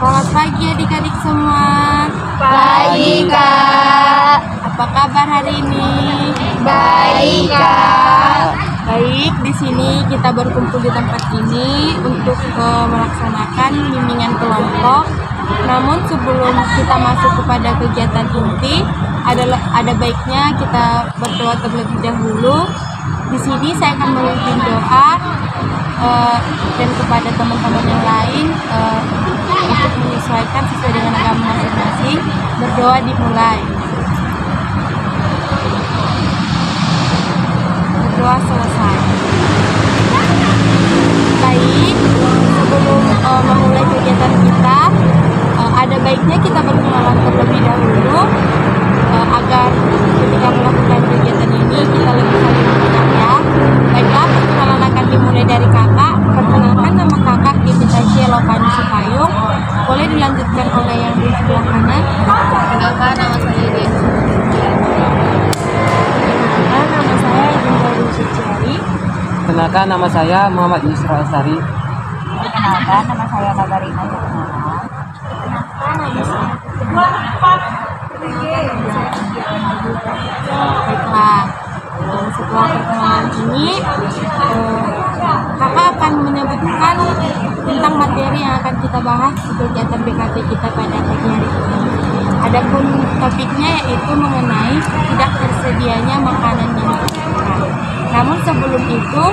Selamat pagi adik-adik semua. Pagi, Kak. Apa kabar hari ini? Baik, Kak. Baik, di sini kita berkumpul di tempat ini untuk melaksanakan bimbingan kelompok. Namun sebelum kita masuk kepada kegiatan inti, ada baiknya kita berdoa terlebih dahulu. Di sini saya akan memimpin doa dan kepada teman-teman yang lain untuk menyesuaikan sesuai dengan agama masing-masing. Berdoa dimulai. Berdoa selesai. Baik, sebelum memulai kegiatan kita, ada baiknya kita berkenalan terlebih dahulu agar ketika melakukan kegiatan ini kita lebih saling mengenal ya. Baiklah, perkenalan akan dimulai dari kakak. Perkenalkan, nama kakak Gipitaci Elopani Supayung. Boleh dilanjutkan oleh yang di sebelah kanan. Perkenalkan, nama saya Dian. Perkenalkan, nama saya Dinda Rusuciari. Perkenalkan, nama saya Muhammad Yusra Astari. Perkenalkan, nama saya Kabarina Jatmala. Perkenalkan, nama saya Baiklah, setelah perkenalan ini kakak akan menyebutkan tentang materi yang akan kita bahas di kegiatan BKP kita pada pagi hari ini. Adapun topiknya yaitu mengenai tidak tersedianya makanan yang dibutuhkan. Namun sebelum itu,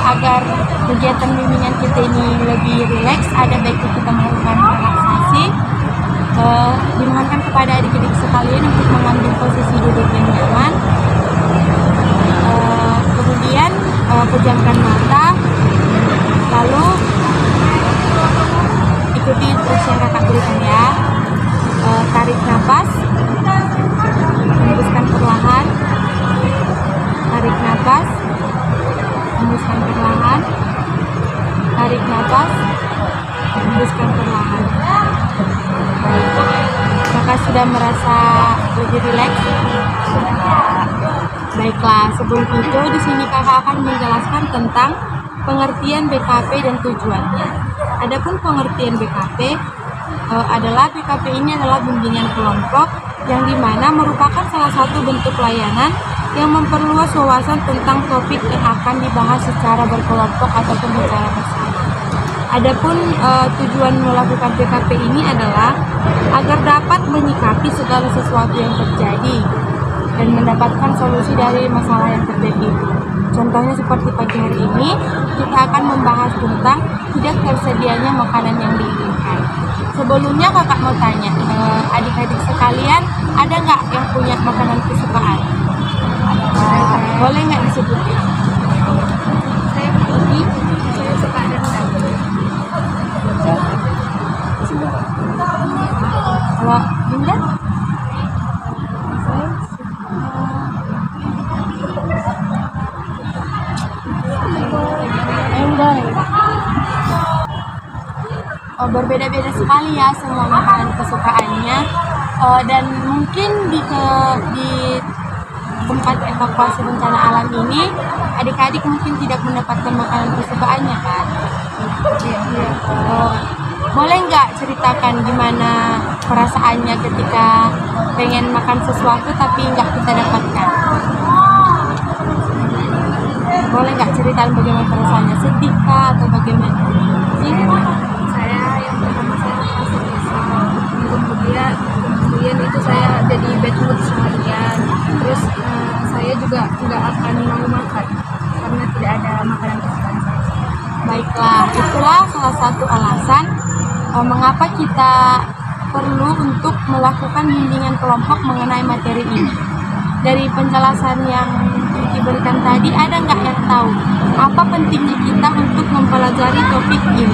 agar kegiatan bimbingan kita ini lebih rileks, ada baiknya kita melakukan relaksasi. Dimohonkan kepada adik-adik sekalian untuk mengambil posisi duduk yang nyaman. Kemudian pejamkan mata, lalu ikuti instruksi yang kakak berikan ya. Tarik nafas, hembuskan perlahan. Tarik nafas, hembuskan perlahan. Tarik nafas, hembuskan perlahan. Kakak sudah merasa lebih rileks? Baiklah, sebelum itu di sini kakak akan menjelaskan tentang pengertian BKP dan tujuannya. Adapun pengertian BKP adalah BKP ini adalah bimbingan kelompok yang dimana merupakan salah satu bentuk layanan yang memperluas wawasan tentang topik yang akan dibahas secara berkelompok ataupun secara bersama. Adapun tujuan melakukan BKP ini adalah agar dapat menyikapi segala sesuatu yang terjadi dan mendapatkan solusi dari masalah yang terjadi. Contohnya seperti pagi hari ini, kita akan membahas tentang tidak tersedianya makanan yang diinginkan. Sebelumnya kakak mau tanya, adik-adik sekalian, ada nggak yang punya makanan kesukaan? Boleh nggak disebutin? Saya Putih, saya suka rendang. Kalau Dinda? Berbeda-beda sekali ya semua makanan kesukaannya, dan mungkin di tempat evakuasi bencana alam ini adik-adik mungkin tidak mendapatkan makanan kesukaannya kan? Boleh nggak ceritakan gimana perasaannya ketika pengen makan sesuatu tapi nggak kita dapatkan? Boleh nggak ceritain bagaimana perasaannya, sedih kah atau bagaimana? Saya yang pertama saya merasa menyesal. Kemudian itu saya jadi bad mood seharian. Terus saya juga nggak akan mau makan karena tidak ada makanan kesukaan saya. Baiklah, itulah salah satu alasan mengapa kita perlu untuk melakukan bimbingan kelompok mengenai materi ini. Dari penjelasan yang diberikan tadi, ada nggak yang tahu apa pentingnya kita untuk mempelajari topik ini?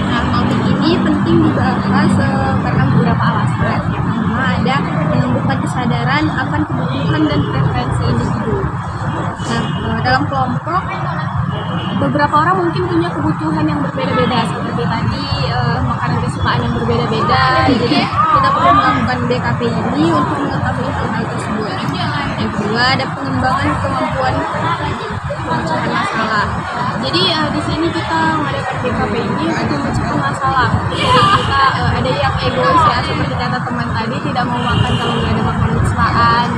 Nah, topik ini penting dibahas karena beberapa alasan. Yang pertama ada menumbuhkan kesadaran akan kebutuhan dan preferensi individu. Nah, dalam kelompok beberapa orang mungkin punya kebutuhan yang berbeda-beda, seperti tadi makanan kesukaan yang berbeda-beda. Jadi kita perlu melakukan BKP ini untuk mengetahui hal-hal tersebut. Yang kedua ada pengembangan kemampuan pemecahan masalah. Jadi di sini kita mengadakan BKP ini untuk memecahkan masalah. Jadi kita ada yang egois ya, seperti kata teman tadi, tidak mau makan kalau nggak ada makanan kesukaan.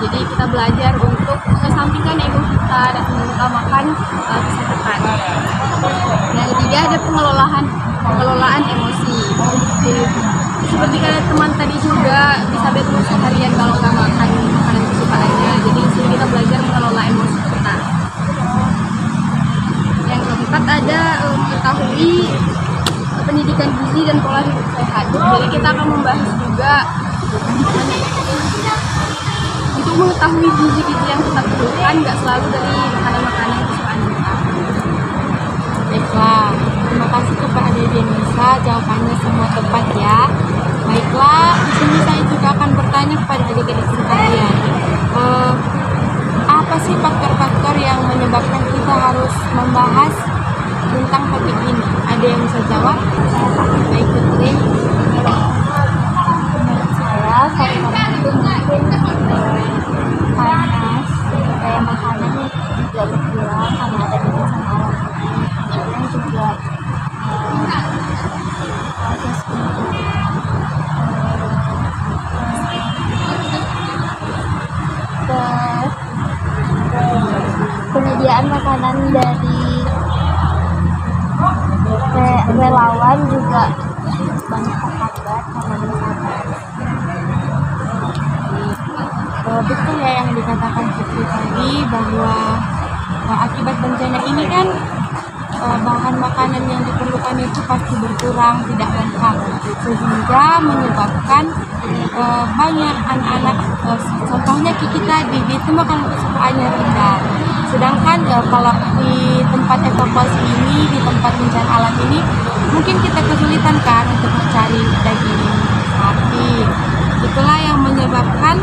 Jadi kita belajar untuk mengesampingkan ego kita dan mengutamakan kesehatan. Yang ketiga ada pengelolaan emosi. Jadi, seperti kata teman tadi juga bisa bad mood seharian kalau nggak makan makanan kesukaannya. Jadi di sini kita belajar mengelola emosi kita. Yang keempat ada mengetahui pendidikan gizi dan pola hidup sehat. Jadi kita akan membahas juga untuk mengetahui gizi-gizi yang kita perlukan nggak selalu dari makanan-makanan kesukaan kita. Baiklah, terima kasih kepada Denisa, jawabannya semua tepat ya. Baiklah, di sini saya juga akan bertanya kepada adik-adik sekalian. Apa sih faktor-faktor yang menyebabkan kita harus membahas tentang topik ini? Ada yang bisa jawab? Baik, Putri. Menurut saya faktor itu mungkin panas, kayak makanan juga berkurang karena ada sama alam. Kemudian juga proses penyediaan makanan dari relawan juga banyak terhambat karena misalkan Betul ya yang dikatakan Putri tadi bahwa akibat bencana ini kan bahan makanan yang diperlukan itu pasti berkurang, tidak lengkap, sehingga menyebabkan banyak anak-anak, contohnya kita tadi, itu makanan kesukaannya rendah. Sedangkan kalau di tempat evakuasi ini, di tempat bencana alam ini, mungkin kita kesulitan kan untuk mencari daging sapi. Itulah yang menyebabkan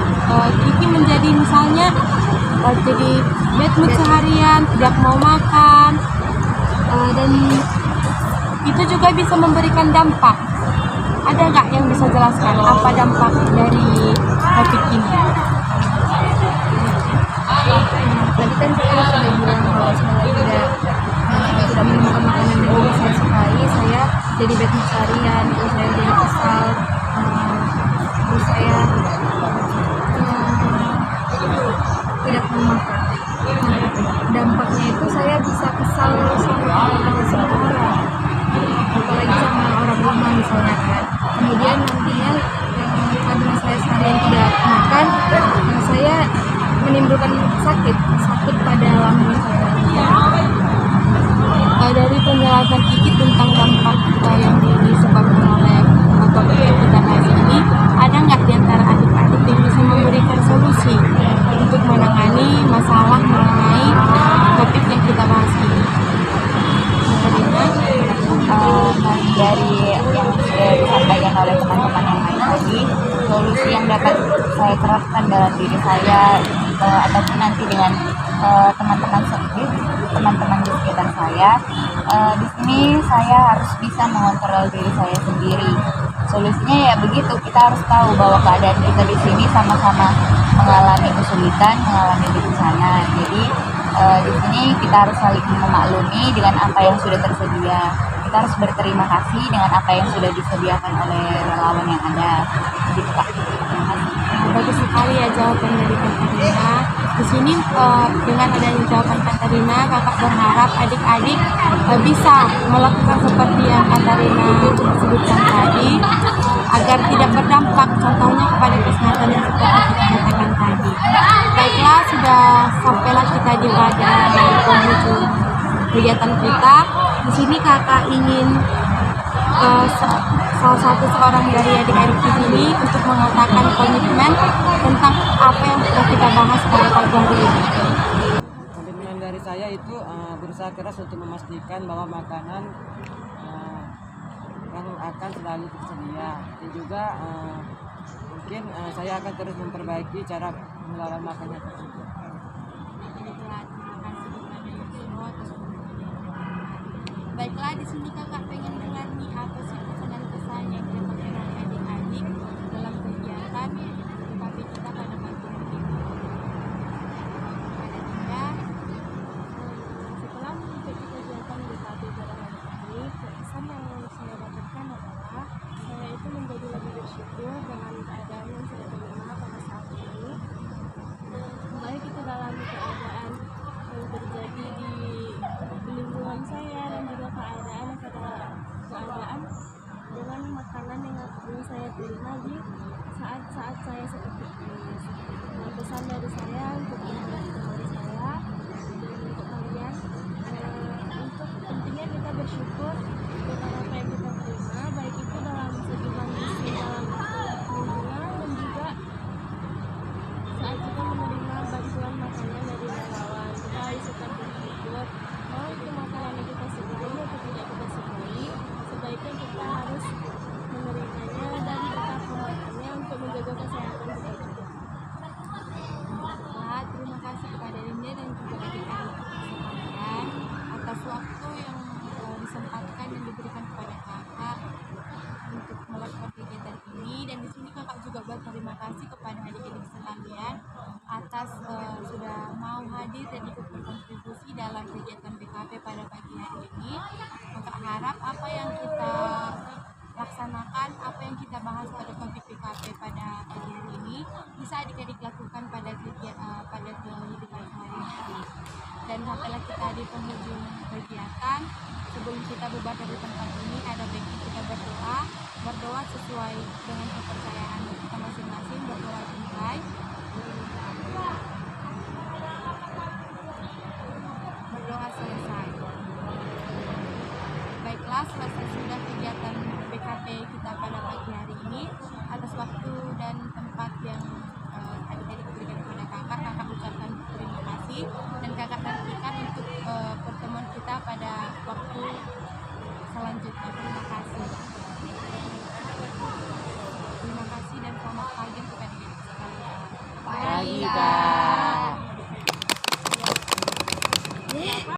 Kiki menjadi misalnya jadi bad mood seharian, tidak mau makan, dan itu juga bisa memberikan dampak. Ada nggak yang bisa jelaskan apa dampak dari topik ini? Tadi kan saya sudah bilang kalau saya tidak menemukan makanan yang saya sukai, saya jadi bad mood seharian, terus saya jadi kesal, terus saya tidak mau makan. Dampaknya itu saya bisa kesal sama semua orang, apalagi sama orang rumah misalnya kan. Kemudian nantinya karena saya seharian tidak makan, saya menimbulkan sakit pada lambung saya. Dari penjelasan Kiki tentang dampak yang disebabkan oleh topik yang kita bahas ini, ada nggak di antara adik-adik yang bisa memberikan solusi untuk menangani masalah mengenai topik yang kita bahas ini? dari yang sudah disampaikan oleh teman-teman yang lain tadi, solusi yang dapat saya terapkan dalam diri saya ataupun nanti dengan teman-teman di sekitar saya, di sini saya harus bisa mengontrol diri saya sendiri. Solusinya ya begitu, kita harus tahu bahwa keadaan kita di sini sama-sama mengalami kesulitan, mengalami bencana. Jadi di sini kita harus saling memaklumi dengan apa yang sudah tersedia. Kita harus berterima kasih dengan apa yang sudah disediakan oleh relawan yang ada. Gitu, Kak. Bagus sekali ya jawaban dari Katarina. Di sini dengan adanya jawaban Katarina, kakak berharap adik-adik bisa melakukan seperti yang Katarina sebutkan tadi, agar tidak berdampak contohnya kepada kesehatan yang seperti kita katakan tadi. Baiklah, sudah sampailah kita di pada penghujung kegiatan kita. Di sini kakak ingin salah satu seorang dari adik-adik di sini untuk mengatakan komitmen tentang apa yang sudah kita bahas pada pagi hari ini. Komitmen dari saya itu berusaha keras untuk memastikan bahwa makanan yang akan selalu tersedia, dan juga mungkin saya akan terus memperbaiki cara mengelola makanan tersebut. Baiklah, di sini kakak pengen dengar nih apa sih pesan-pesan yang disampaikan oleh adik-adik dalam kegiatan BKP kita pada pagi hari ini. Setelah mengikuti kegiatan BKP pada hari ini, makanan yang saya terima di saat-saat saya seperti ini. Nah, pesan dari saya untuk teman-teman saya dan untuk kalian, untuk pentingnya kita bersyukur dengan apa yang kita terima, baik itu dalam segi kondisi dalam lingkungan dan juga saat kita menerima bantuan makanan dari relawan. Kita harus tetap bersyukur mau itu makanan yang kita sukai atau tidak kita sukai, sebaiknya kita harus menerimanya dan tetap memakannya untuk menjaga kesehatan kita juga. Nah, terima kasih kepada Linda dan juga adik-adik sekalian atas waktu yang disempatkan dan diberikan kepada kakak untuk melakukan kegiatan ini. Dan di sini kakak juga berterima kasih kepada adik-adik sekalian atas sudah mau hadir dan ikut berkontribusi dalam kegiatan BKP pada pagi hari ini. Kakak harap apa yang kita laksanakan, apa yang kita bahas pada topik BKP pada pagi hari ini bisa adik-adik lakukan pada kehidupan sehari-hari. Dan sampailah kita di penghujung kegiatan, sebelum kita bubar dari tempat ini, ada baiknya kita berdoa sesuai dengan kepercayaan kita masing-masing, berdoa dimulai. Berdoa selesai. Baiklah, selesai sudah kegiatan BKP kita pada pagi hari ini. Atas waktu dan tempat yang adik-adik berikan kepada kakak ucapkan terima kasih, dan kakak nantikan untuk pertemuan kita pada waktu selanjutnya.